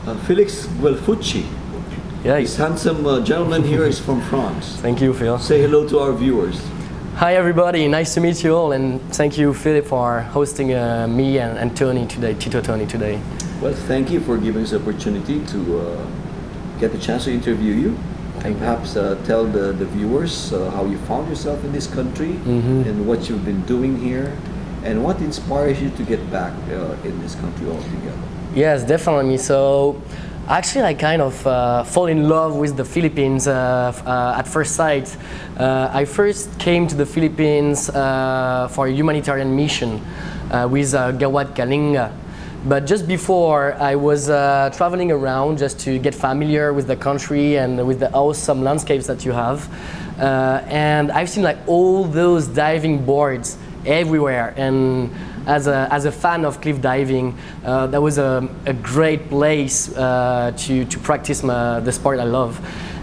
Felix Guilfuchi. Yeah. This handsome gentleman here is from France. Thank you, Phil. Say hello to our viewers. Hi, everybody. Nice to meet you all, and thank you, Philip, for hosting me and Tony today, Tito Tony today. Well, thank you for giving us the opportunity to get the chance to interview you. And perhaps tell the viewers how you found yourself in this country and what you've been doing here and what inspires you to get back in this country altogether. Yes, definitely. So actually I kind of fall in love with the Philippines at first sight. I first came to the Philippines for a humanitarian mission with Gawad Kalinga. But just before, I was traveling around just to get familiar with the country and with the awesome landscapes that you have. And I've seen like all those diving boards everywhere. And as a fan of cliff diving, that was a great place to practice the sport I love.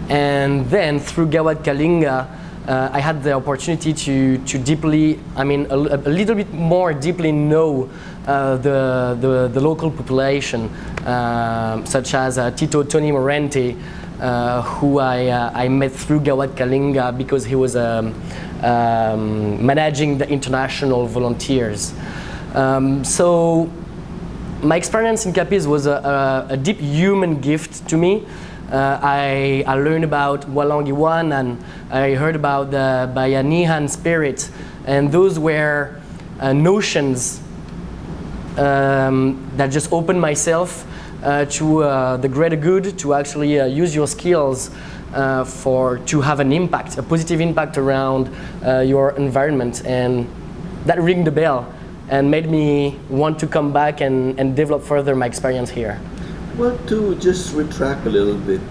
And then through Gawad Kalinga, I had the opportunity to deeply, a little bit more deeply know the local population, such as Tito Tony Morente, who I met through Gawad Kalinga because he was managing the international volunteers. So my experience in Capiz was a deep human gift to me. I learned about Walang Iwan, and I heard about the Bayanihan spirit, and those were notions that just opened myself to the greater good, to actually use your skills to have an impact, a positive impact around your environment, and that rang the bell and made me want to come back and develop further my experience here. Well, to just retract a little bit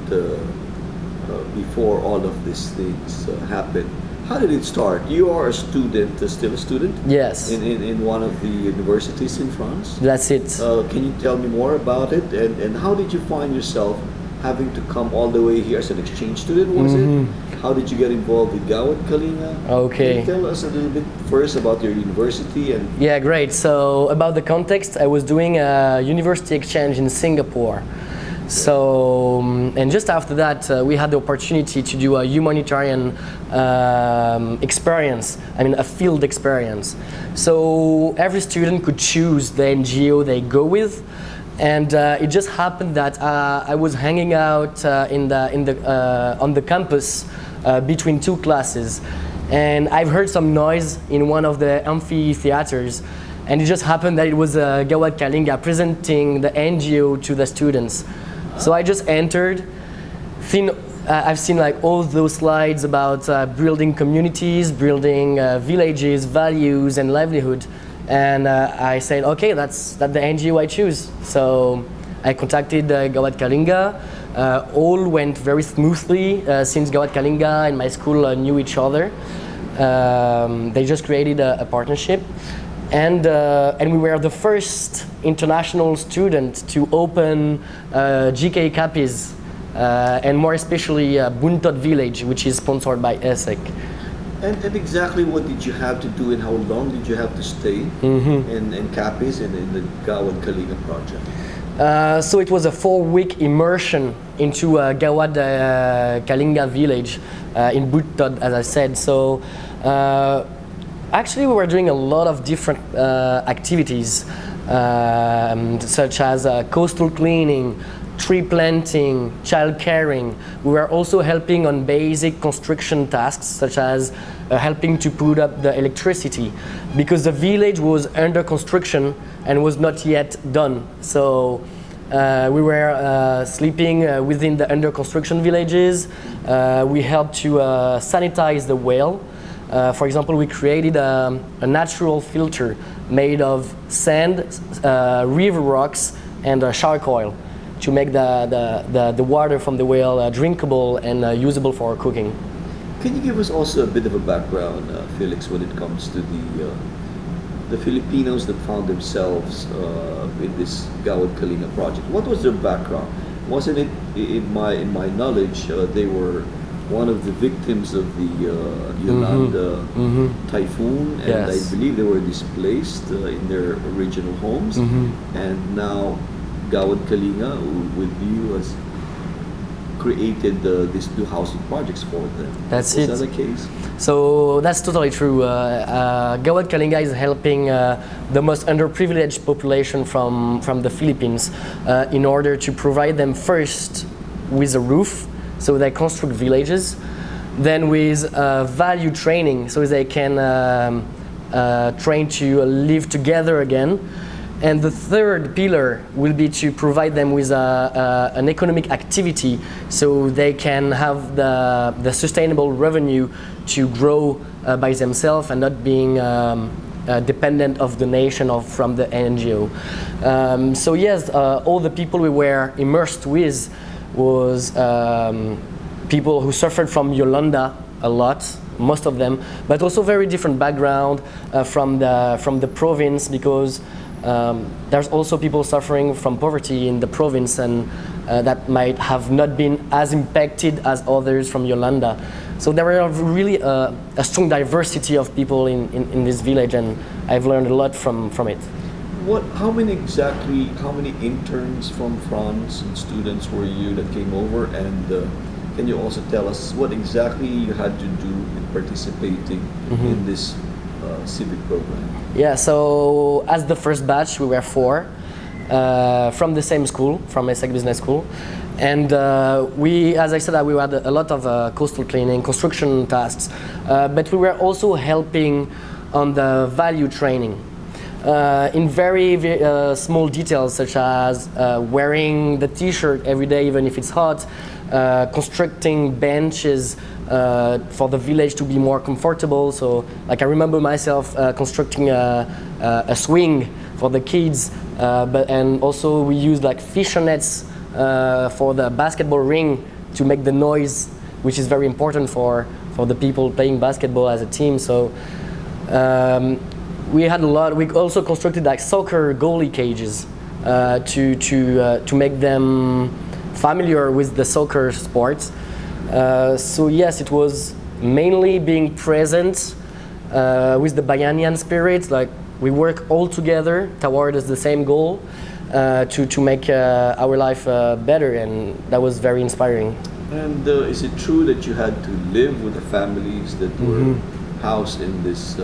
before all of these things happened, how did it start? You are a student, still a student? Yes. In one of the universities in France? That's it. Can you tell me more about it? And how did you find yourself having to come all the way here as an exchange student, was it? How did you get involved with Gawad Kalinga? Okay. Can you tell us a little bit first about your university? Yeah, great. So about the context, I was doing a university exchange in Singapore. So, and just after that, we had the opportunity to do a humanitarian experience, a field experience. So every student could choose the NGO they go with. And it just happened that I was hanging out on the campus between two classes, and I've heard some noise in one of the amphitheaters, and it just happened that it was Gawad Kalinga presenting the NGO to the students. So I just entered. I've seen like all those slides about building communities, building villages, values, and livelihood. And I said, okay, that's the NGO I choose. So I contacted Gawad Kalinga. All went very smoothly since Gawad Kalinga and my school knew each other. They just created a partnership. And we were the first international student to open GK Capiz, and more especially Buntot Village, which is sponsored by ESSEC. And exactly what did you have to do and how long did you have to stay in Capiz and in the Gawad Kalinga project? So it was a 4-week immersion into Gawad Kalinga village in Buntot, as I said. So actually we were doing a lot of different activities, such as coastal cleaning, tree planting, child caring. We were also helping on basic construction tasks, such as helping to put up the electricity, because the village was under construction and was not yet done. So we were sleeping within the under construction villages. We helped to sanitize the well. For example, we created a natural filter made of sand, river rocks, and charcoal, to make the water from the well drinkable and usable for cooking. Can you give us also a bit of a background, Felix, when it comes to the Filipinos that found themselves in this Gawad Kalinga project? What was their background? Wasn't it, in my knowledge, they were one of the victims of the Yolanda typhoon, and Yes. I believe they were displaced in their original homes, and now Gawad Kalinga with you has created these new housing projects for them. That's Is it. that the case? So that's totally true. Gawad Kalinga is helping the most underprivileged population from the Philippines in order to provide them first with a roof, so they construct villages, then with value training, so they can train to live together again. And the third pillar will be to provide them with an economic activity so they can have the sustainable revenue to grow by themselves and not being dependent of donation or from the NGO. So yes, all the people we were immersed with was people who suffered from Yolanda a lot, most of them, but also very different background from the province, because there's also people suffering from poverty in the province, and that might have not been as impacted as others from Yolanda. So there were really a strong diversity of people in this village, and I've learned a lot from it. How many interns from France and students were you that came over, and can you also tell us what exactly you had to do in participating in this civic program? Yeah, so as the first batch, we were 4 from the same school, from ESSEC Business School. And we, as I said, we had a lot of coastal cleaning, construction tasks, but we were also helping on the value training in very small details, such as wearing the t-shirt every day, even if it's hot, constructing benches for the village to be more comfortable. So, like, I remember myself constructing a swing for the kids, and also we used like fisher nets for the basketball ring to make the noise, which is very important for the people playing basketball as a team. So we had a lot. We also constructed like soccer goalie cages to make them familiar with the soccer sports. So yes, it was mainly being present with the Bayanian spirit. Like, we work all together towards the same goal to make our life better, and that was very inspiring. And is it true that you had to live with the families that were housed in this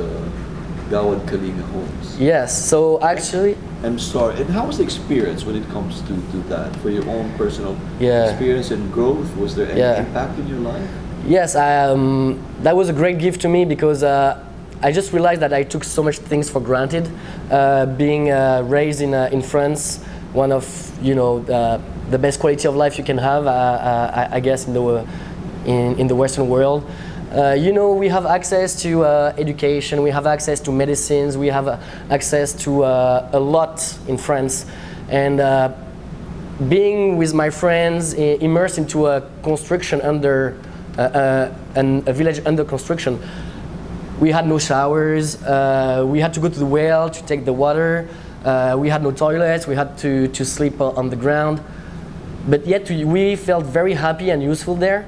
Gawad Kalinga homes? Yes, so actually... I'm sorry, and how was the experience when it comes to that? For your own personal Yeah. experience and growth, was there any Yeah. impact in your life? Yes, that was a great gift to me, because I just realized that I took so much things for granted. Being raised in France, one of the best quality of life you can have, I guess, in the Western world. We have access to education, we have access to medicines, we have access to a lot in France. And being with my friends, immersed into a construction under a village under construction, we had no showers, we had to go to the well to take the water, we had no toilets, we had to sleep on the ground. But yet we felt very happy and useful there.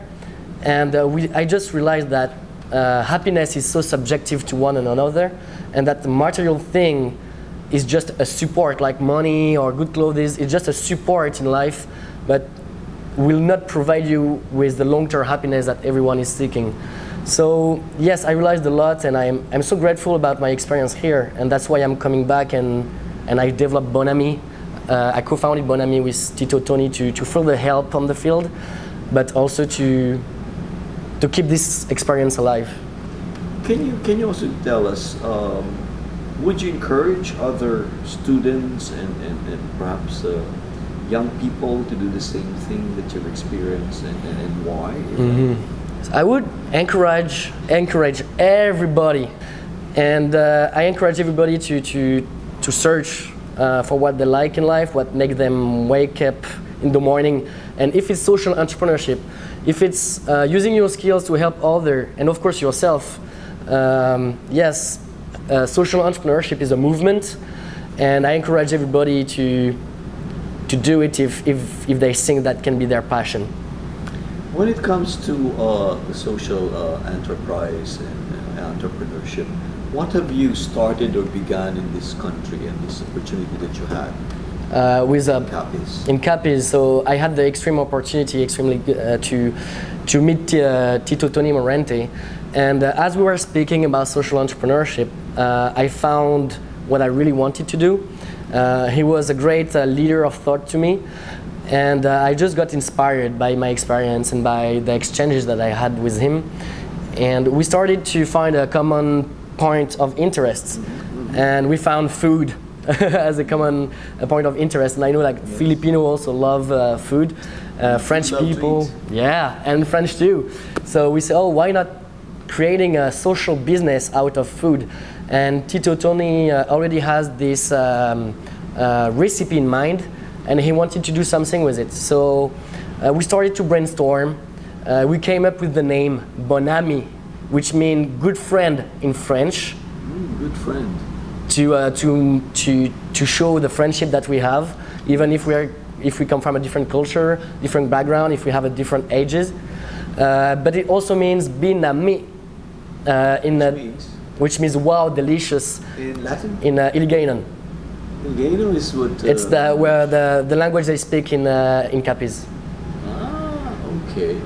And I just realized that happiness is so subjective to one another, and that the material thing is just a support, like money or good clothes. It's just a support in life, but will not provide you with the long-term happiness that everyone is seeking. So yes, I realized a lot, and I'm so grateful about my experience here, and that's why I'm coming back, and I developed Bonami. I co-founded Bonami with Tito Tony to further help on the field, but also to keep this experience alive. Can you also tell us, would you encourage other students and perhaps young people to do the same thing that you've experienced, and why? I would encourage everybody, and I encourage everybody to search for what they like in life, what makes them wake up in the morning. And if it's social entrepreneurship, if it's using your skills to help others, and of course yourself, yes, social entrepreneurship is a movement, and I encourage everybody to do it if they think that can be their passion. When it comes to the social enterprise and entrepreneurship, what have you started or begun in this country and this opportunity that you had? with Copies. in Capiz. So I had the extreme opportunity, to meet Tito Tony Morente, and as we were speaking about social entrepreneurship, I found what I really wanted to do. He was a great leader of thought to me, and I just got inspired by my experience and by the exchanges that I had with him, and we started to find a common point of interest, and we found food as a common point of interest. And I know like Filipino also love food, French Love to people, eat. yeah, and French too. So we said, oh, why not creating a social business out of food? And Tito Tony already has this recipe in mind, and he wanted to do something with it. So we started to brainstorm. We came up with the name Bonami, which means good friend in French, Good friend. to show the friendship that we have, even if we come from a different culture, different background, if we have a different ages. But it also means binami, Means which means wow, delicious in Latin. in Ilganon. Ilgano is what. It's where the language they speak in Capiz. Ah, okay.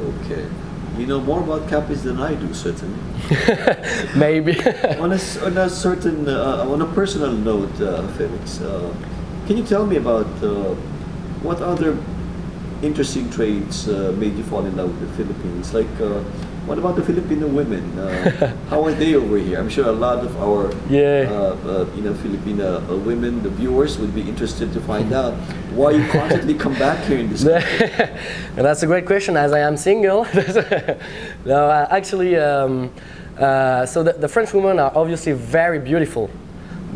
You know more about Capiz than I do, certainly. Maybe. on a certain, on a personal note, Felix, can you tell me about what other interesting traits made you fall in love with the Philippines? Like, what about the Filipino women? How are they over here? I'm sure a lot of our, Filipino women, the viewers, would be interested to find out why you constantly come back here in this country. And that's a great question, as I am single. No, actually, so the French women are obviously very beautiful,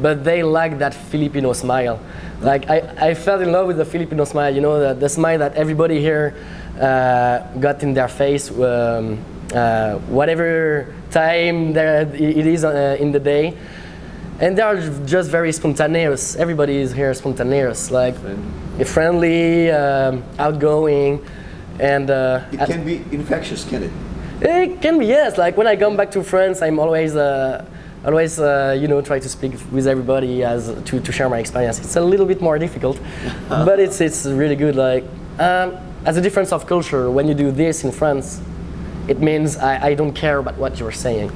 but they lack that Filipino smile. Like I fell in love with the Filipino smile, you know, the smile that everybody here got in their face, whatever time it is in the day. And they are just very spontaneous. Everybody is here spontaneous, like friendly, outgoing, and It can be infectious, can it? it can be, yes. Like when I come back to France, I'm always try to speak with everybody to share my experience. It's a little bit more difficult, but it's really good. Like as a difference of culture, when you do this in France, it means I don't care about what you're saying.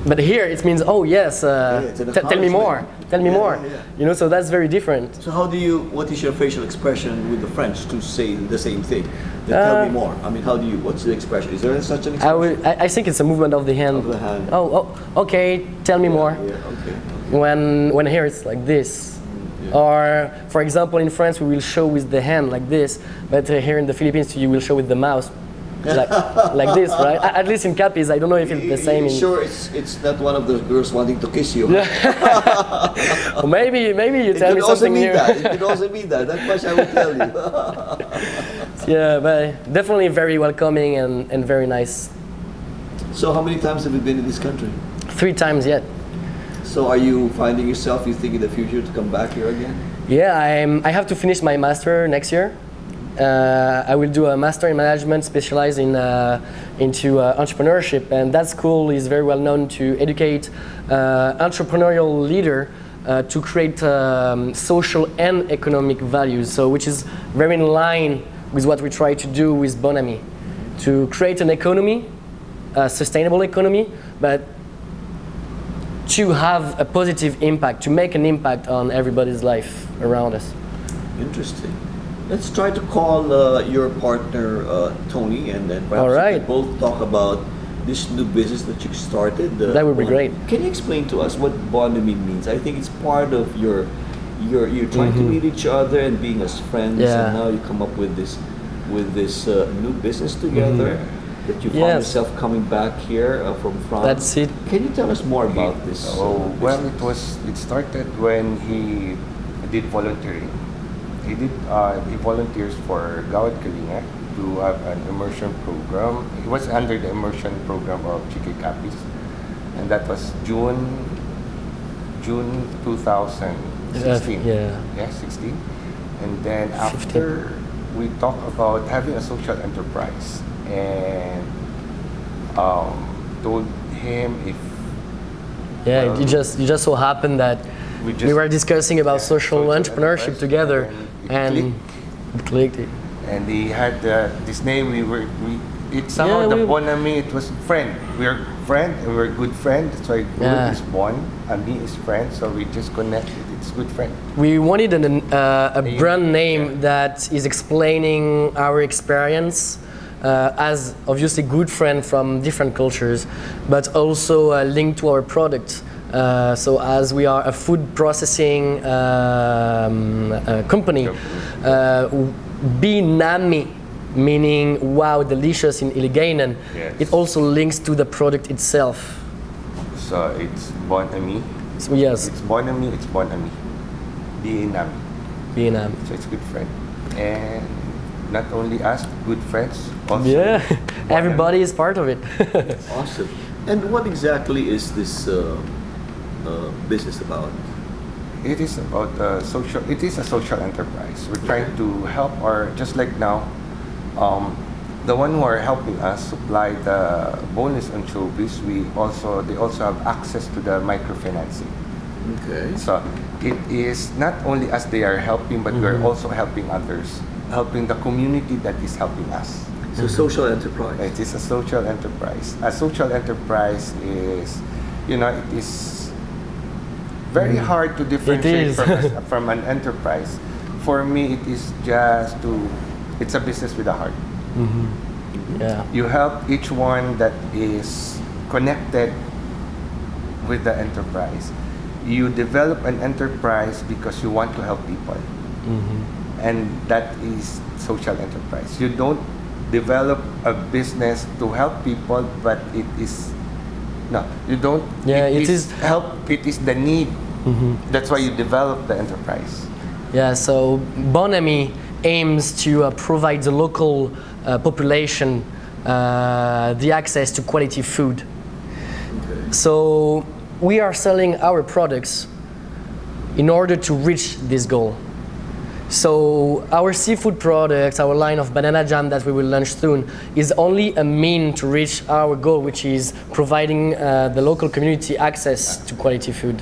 But here it means, oh yes, tell me more. Tell me more. Yeah. You know, so that's very different. So what is your facial expression with the French to say the same thing? Tell me more. I mean, what's the expression? Is there such an expression? I think it's a movement of the hand. Of the hand. Oh, okay, tell me more. Yeah, okay. When here it's like this. Or, for example, in France we will show with the hand like this, but here in the Philippines you will show with the mouth. like this, right? At least in Capiz, I don't know if it's the same. Sure, it's not one of the girls wanting to kiss you. Or maybe you tell me something new. It could also mean that. That much I will tell you. Yeah, but definitely very welcoming and very nice. So how many times have you been in this country? 3 times yet. So are you finding yourself, you think in the future to come back here again? Yeah, I have to finish my master next year. I will do a master in management specialized into entrepreneurship, and that school is very well known to educate entrepreneurial leader to create social and economic values, so which is very in line with what we try to do with Bonami, to create an economy, a sustainable economy, but to have a positive impact, to make an impact on everybody's life around us. Interesting. Let's try to call your partner Tony, and then perhaps All right. we can both talk about this new business that you started. That would be great. Can you explain to us what Bonami means? I think it's part of you're trying to meet each other and being as friends, and now you come up with this new business together. That you found yourself coming back here from France. That's it. Can you tell us more about this? Well, it started when he did volunteering. He volunteers for Gawad Kalinga to have an immersion program. He was under the immersion program of Chiki Capiz, and that was June 2016. Yeah, 16. And then after 15. We talked about having a social enterprise, and told him if it just so happened that we were discussing about social entrepreneurship enterprise, together, and and it clicked. And he had this name. It's somehow Yeah, the we- Bonami. It was friend. We are friend. And we are good friend. That's why good Yeah. is Bon, Ami is friend. So we just connected. It's good friend. We wanted a Name, brand name yeah. that is explaining our experience as obviously good friend from different cultures, but also linked to our product. So as we are a food processing company, Bonami, meaning wow, delicious in Iliganan, Yes. it also links to the product itself. So it's Bonami. So yes, It's Bonami. It's Bonami. Bonami. Bonami. So it's good friend. And not only us, good friends. Also Yeah, Bonami. everybody is part of it. Awesome. And what exactly is this business about? It is about social. It is a social enterprise. We're trying to help our, just like now, the one who are helping us supply the boneless anchovies. They also have access to the microfinancing. Okay. So it is not only us they are helping, but we're also helping others, helping the community that is helping us. So social enterprise. It is a social enterprise. A social enterprise is, it is very hard to differentiate is. from an enterprise. For me, it is it's a business with a heart. Yeah. You help each one that is connected with the enterprise. You develop an enterprise because you want to help people. And that is social enterprise. You don't develop a business to help people, but it is no, you don't. Yeah, it is- help. It is the need. That's why you develop the enterprise. Yeah, so Bonami aims to provide the local population the access to quality food. Okay. So we are selling our products in order to reach this goal. So our seafood products, our line of banana jam that we will launch soon, is only a mean to reach our goal, which is providing the local community access to quality food.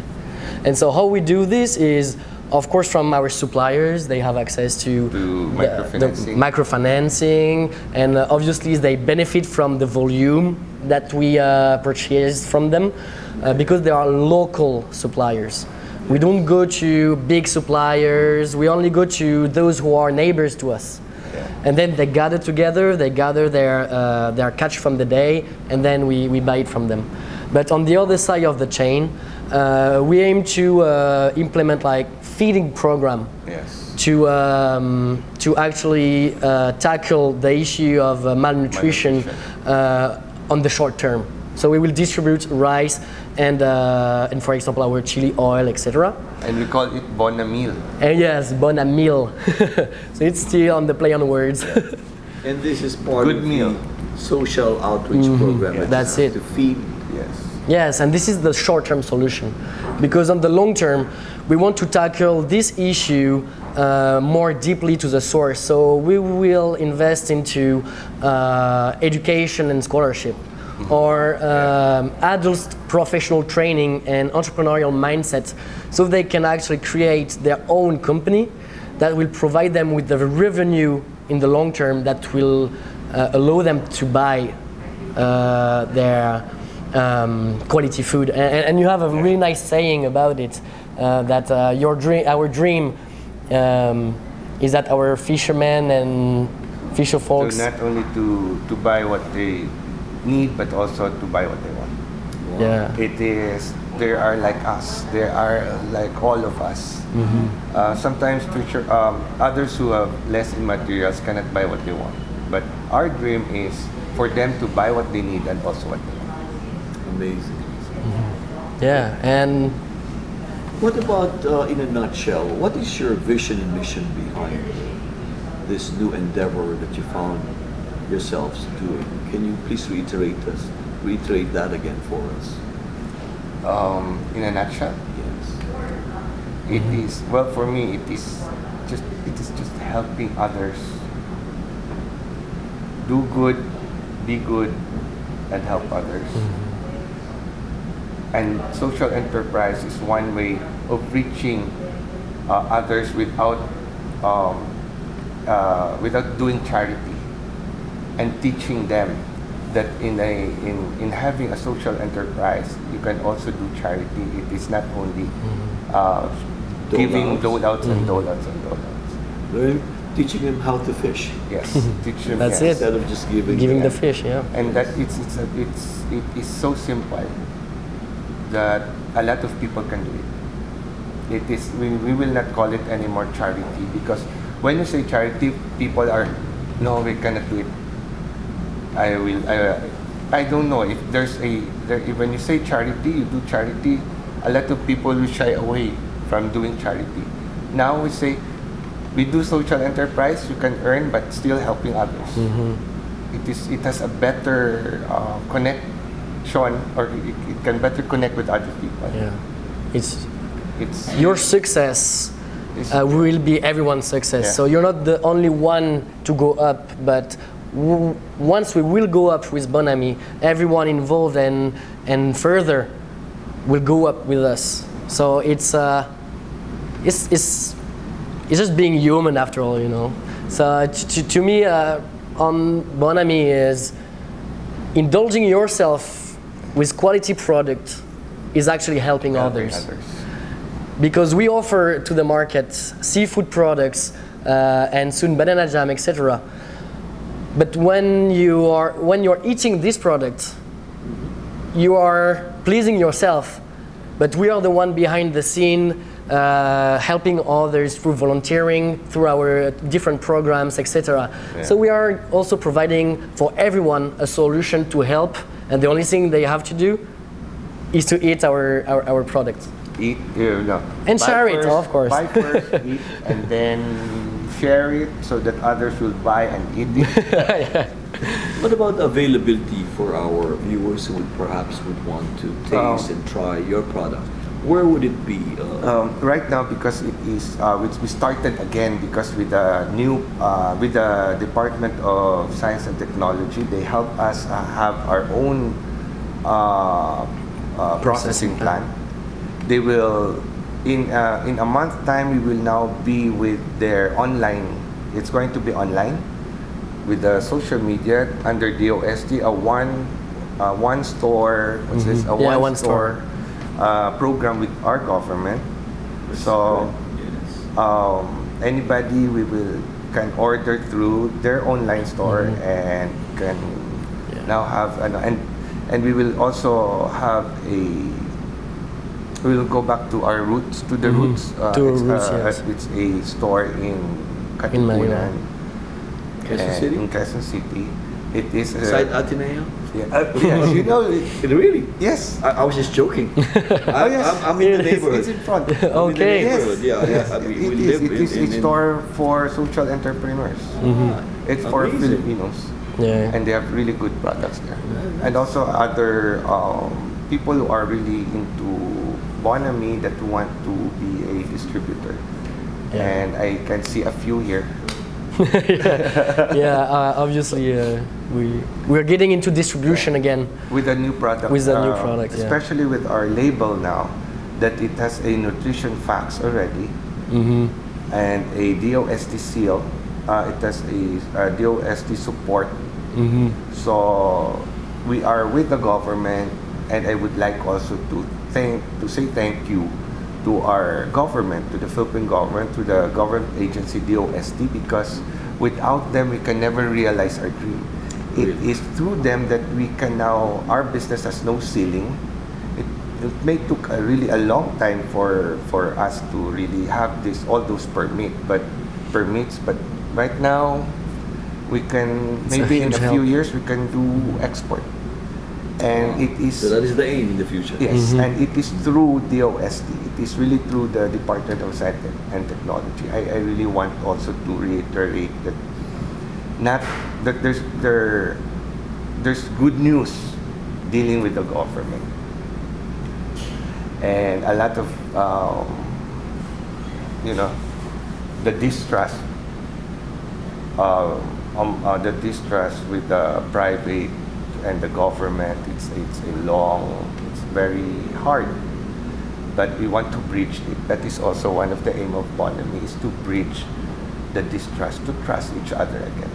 And so how we do this is, of course, from our suppliers, they have access to the microfinancing, and obviously they benefit from the volume that we purchase from them because they are local suppliers. We don't go to big suppliers, we only go to those who are neighbors to us. And then they gather together, they gather their catch from the day, and then we buy it from them. But on the other side of the chain, we aim to implement like feeding program Yes. to actually tackle the issue of malnutrition on the short term. So we will distribute rice and for example our chili oil, etc. And we call it Bonamil. And yes, Bonamil. So it's still on the play on words. And this is part Good of meal. the social outreach program. Yes. That's it. To feed. Yes. Yes, and this is the short-term solution, because on the long term, we want to tackle this issue more deeply to the source. So we will invest into education and scholarship, or adult professional training and entrepreneurial mindset, so they can actually create their own company that will provide them with the revenue in the long term that will allow them to buy their quality food. And you have a really nice saying about it, that our dream is that our fishermen and fisher So folks. not only to buy what they need, but also to buy what they want. Yeah. They are like us. They are like all of us. Sometimes others who have less in materials cannot buy what they want. But our dream is for them to buy what they need and also what they want. Amazing. Yeah, and What about, in a nutshell, what is your vision and mission behind this new endeavor that you found yourselves doing? Can you please reiterate that again for us? In a nutshell, Yes. it is, well, for me, it is just helping others do good, be good, and help others. And social enterprise is one way of reaching others um, without doing charity and teaching them that in having a social enterprise, you can also do charity. It is not only giving donuts and donuts and donuts. Learn, teaching them how to fish. Yes, teach them. That's yes. it. Instead of just giving the them. fish, yeah. And that it is so simple that a lot of people can do it. It is we will not call it anymore charity, because when you say charity, people are, no, we cannot do it. I don't know if when you say charity, you do charity, a lot of people will shy away from doing charity. Now we say we do social enterprise, you can earn but still helping others. It has a better connection, or it can better connect with other people. Yeah, it's It's your success will be everyone's success. Yeah. So you're not the only one to go up, but once we will go up with Bonami, everyone involved and further will go up with us. So it's just being human after all, you know. So to me, on Bonami is indulging yourself with quality product is actually helping others. Because we offer to the market seafood products and soon banana jam, etc. But when you're eating this product, you are pleasing yourself. But we are the one behind the scene, helping others through volunteering, through our different programs, etc. Yeah. So we are also providing for everyone a solution to help, and the only thing they have to do is to eat our product. Eat, And buy share it, first, of course. Buy first, eat, and then share it so that others will buy and eat it. What about availability for our viewers who would want to taste and try your product? Where would it be? Right now, because it is, we started again because with the new, with the Department of Science and Technology, they help us have our own processing plant. They will, in a month time, we will now be with their online. It's going to be online with the social media under DOST, a one store. What's this? A Yeah, one store program with our government. So anybody can order through their online store and can now have and we will also have we will go back to our roots, to the roots. Yes. It's a store in Manila. Katipunan, Quezon City? in Quezon City. It is Beside Ateneo? yes, you know it. Really? Yes. I was just joking. I'm in the neighborhood. It's in front. I'm in the Okay. neighborhood. Yeah, Yes. yeah. We It live is a in store for social entrepreneurs. It's for Amazing. Filipinos. Yeah. And they have really good products there. And also other people who are really into Bonami that want to be a distributor. Yeah. And I can see a few here. Obviously, we're getting into distribution again. With a new product. With a new product, yeah. Especially with our label now, that it has a nutrition facts already. And a DOST seal. It has a DOST support. So we are with the government, and I would like also to say thank you to our government, to the Philippine government, to the government agency DOST, because without them we can never realize our dream. It is through them that we can now, our business has no ceiling. It may took really a long time for us to really have all those permits, but right now we can, It's a maybe in huge a few help. years we can do export. And it is, So that is the aim in the future. yes, and it is through DOST. It is really through the Department of Science and Technology. I really want also to reiterate that there's good news dealing with the government, and a lot of the distrust with the private and the government. It's very hard but we want to bridge it. That is also one of the aim of Bonami, is to bridge the distrust, to trust each other again.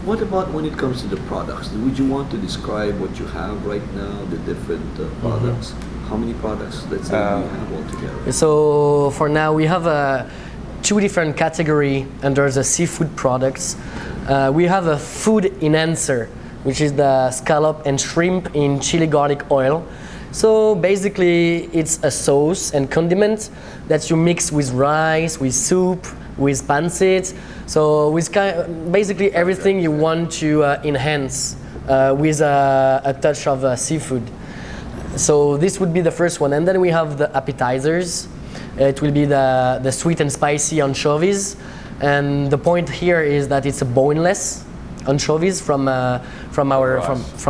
What about when it comes to the products? Would you want to describe what you have right now, the different products? How many products, let's say, we have altogether? So for now, we have two different category under the seafood products. We have a food enhancer, which is the scallop and shrimp in chili garlic oil. So basically, it's a sauce and condiment that you mix with rice, with soup, with pancit. So with basically everything you want to enhance with a touch of seafood. So this would be the first one, and then we have the appetizers. It will be the sweet and spicy anchovies, and the point here is that it's a boneless anchovies from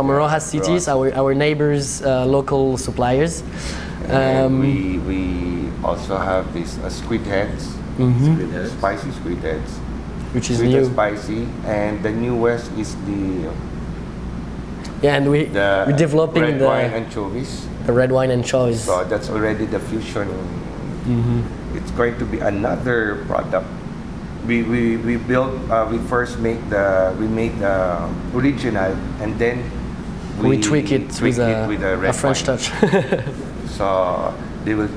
Rojas cities, our neighbors, local suppliers. We also have these squid heads, spicy squid heads, which is sweet new. and spicy, and the newest is we're developing red wine anchovies. the red wine anchovies. So that's already the fusion. It's going to be another product. We first made the original, and then We tweak it with a red a French wine. touch. So they will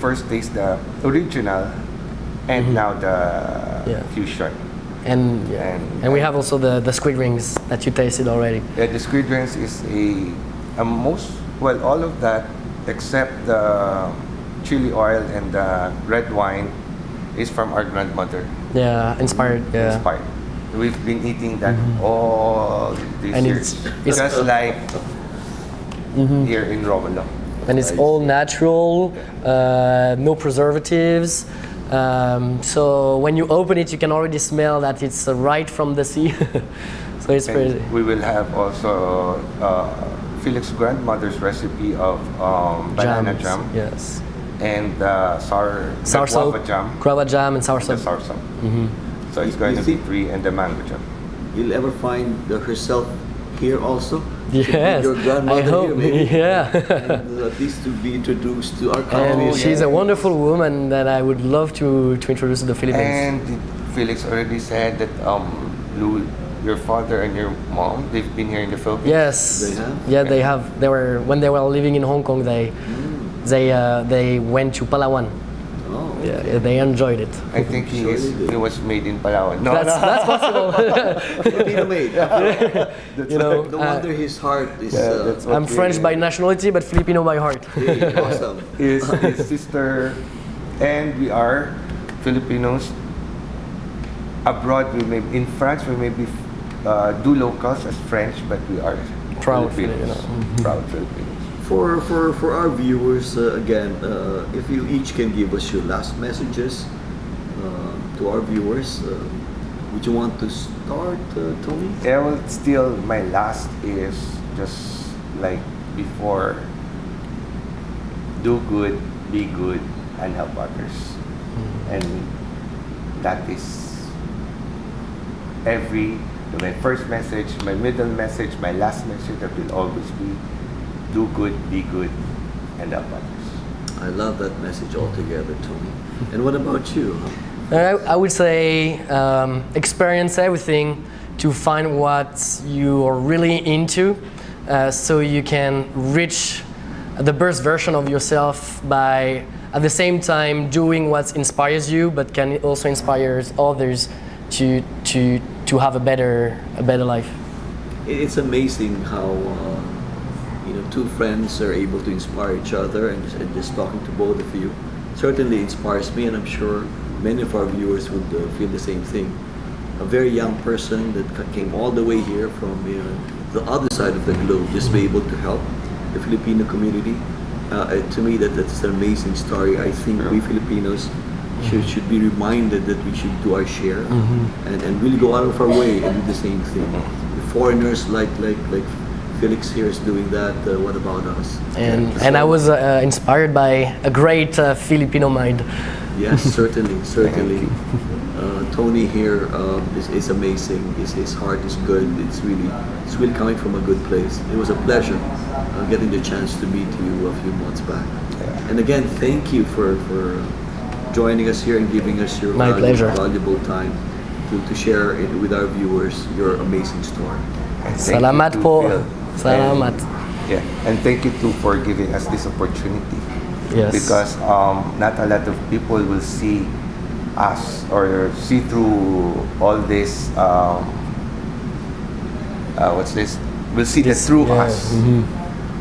first taste the original, and now the fusion. And we have also the squid rings that you tasted already. The squid rings is all of that except the chili oil and the red wine is from our grandmother. Yeah, inspired. Yeah. Inspired. We've been eating that all these And years. it's Just like here in Romulo. And it's all natural, no preservatives. So when you open it, you can already smell that it's right from the sea. So it's crazy. We will have also Felix grandmother's recipe of banana Jams, jam. Yes. And Sour guava soap, jam. guava jam, and sour The soap. sour soap. So it's going to be 3, and the mango jam. You'll ever find herself here also? Yes, Your grandmother I hope. here, maybe? Yeah. And, at least to be introduced to our country. And she's a wonderful woman that I would love to introduce to the Philippines. And Felix already said that Lou, your father and your mom, they've been here in the Philippines. Yes. They have? Yeah, they have. They were when they were living in Hong Kong. They went to Palawan. Oh, Yeah, they enjoyed it. I think he was made in Palawan. No, That's possible. Filipino made. You know, No wonder his heart is. that's what I'm French by nationality, but Filipino by heart. Hey, awesome. his sister, and we are Filipinos. Abroad, in France, we may be do locals as French, but we are Proud Filipinos. Filipino. Proud Filipinos. For our viewers, again, if you each can give us your last messages to our viewers, would you want to start, Tony? Yeah, well, still, my last is just like before: do good, be good, and help others. And that is my first message, my middle message, my last message. That will always be: do good, be good, and help others. I love that message altogether, Tony. And what about you? I would say experience everything to find what you are really into, so you can reach the best version of yourself by at the same time doing what inspires you, but can also inspire others to have a better life. It's amazing how two friends are able to inspire each other, and just talking to both of you certainly inspires me, and I'm sure many of our viewers would feel the same thing. A very young person that came all the way here from the other side of the globe, just be able to help the Filipino community. To me, that's an amazing story. I think we Filipinos should be reminded that we should do our share and really go out of our way and do the same thing. The foreigners like Felix here is doing that. What about us? And I was inspired by a great Filipino mind. Yes, certainly, certainly. you. Tony here is amazing. His heart is good. It's really coming from a good place. It was a pleasure getting the chance to meet you a few months back. Yeah. And again, thank you for joining us here and giving us your My pleasure. valuable time to share it with our viewers your amazing story. And thank Salamat you to po. Phil. Salamat. Yeah, and thank you too for giving us this opportunity. Yes. Because not a lot of people will see us or see through all this. What's this? Will see the through Yeah, us, mhm.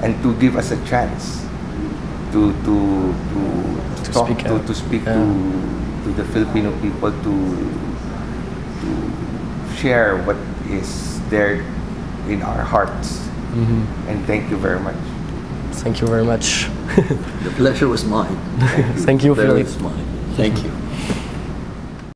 and to give us a chance to talk speak out. to speak Yeah. to the Filipino people to share what is there in our hearts. And thank you very much. Thank you very much. The pleasure was mine. Thank you, Pleasure Felix. was mine. Thank you.